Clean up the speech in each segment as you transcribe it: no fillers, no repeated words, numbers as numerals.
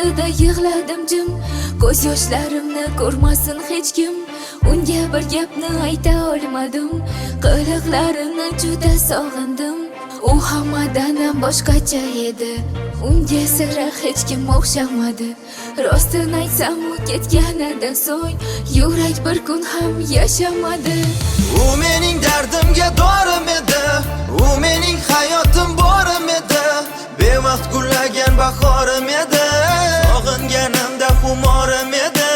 oldida yig'ladim jim. Ko'z yoshlarimni ko'rmasin hech kim. Unga bir gapni ayta olmadim. Qiliqlarini juda sog'indim. U hammadan ham boshqacha edi. Unga sira hech kim o'xshamadi. Rostini aytsam, u ketganidan so'ng yurak bir kun ham yashamadi. U mening dardimga dorim edi, u mening hayotim borim edi, bevaqt gullagan bahorim edi, sog'inganimda xumorim edi.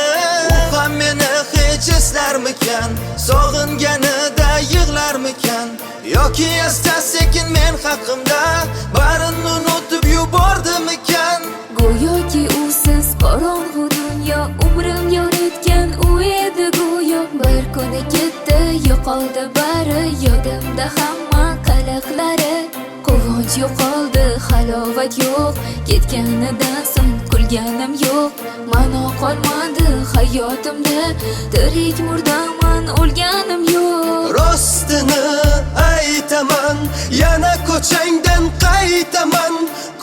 U ham meni hech eslarmikan, sog'inganida yig'larmikan, yoki asta sekin men haqimda barini unutib yubordimikan? Go'yoki usiz qorong'u dunyo, umrim yoritgan u edi go'yo. Bir kuni ketdi, yo'qoldi bari, yodimda hamma qiliqlari. Quvonch yo'qoldi, halovat yo'q, ketganidan so'ng kulganim yo'q. Ma'no qolmadi hayotimda, tirik murdaman, o'lganim yo'q. Rostini aytaman, yana ko'changdan qaytaman.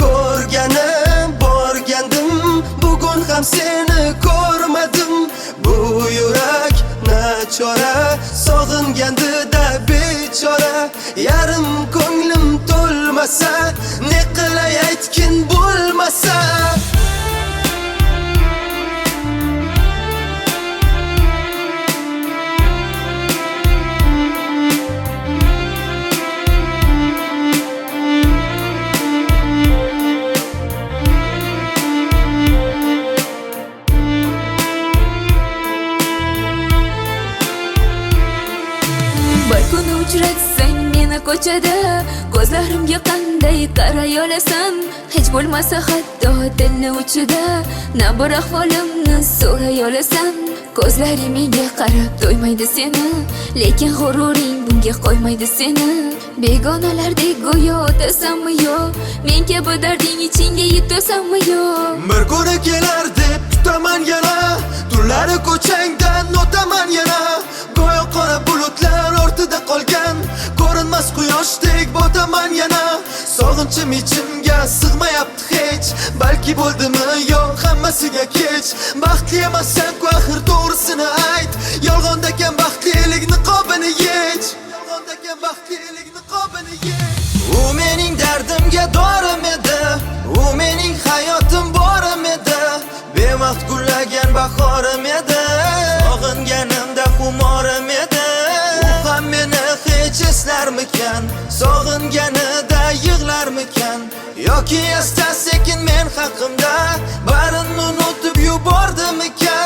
Ko'rganim borgandim, bugun ham seni ko'rmadim. Bu yurak nachora, sog'ingandida bechora. Yarim ko'nglim to'lmasa, ne qilay aytgin bo'lmasa. Bir kun uchratsang meni ko'chada, ko'zlarimga qanday qaray olasan? Hech bo'lmasa hatto dilni uchida, na bir ahvolimni so'ray olasan. Ko'zlaring menga qarab to'ymaydi seni, lekin g'ururing bunga qo'ymaydi seni. Begonalardek go'yo o'tasanmi yo, men kabi darding ichingga yetasanmi yo? Bir kuni kelar deb kutaman yana, tunlari ko'changdan o'taman yana. Go'yo qora bulutlar ortida qolgan, ko'rinmas quyoshdek botaman yana. Sog'inchim ichimga sig'mayapti hech, balki bo'ldimi yo'q hammasiga kech. Baxtli emassan-ku axir, to'g'risini ayt, yolg'ondakan baxtlilik niqobini yech. Yolg'ondakan baxtlilik niqobini yech. U mening dardimga dorim edi, u mening hayotim borim edi, bevaqt gullagan bahorim edi, sog'inganimda xumorim edi. U ham meni hech eslarmikan, sog'inganida yig'larmikan, yoki asta sekin men haqimda barini unutib yubordimikan?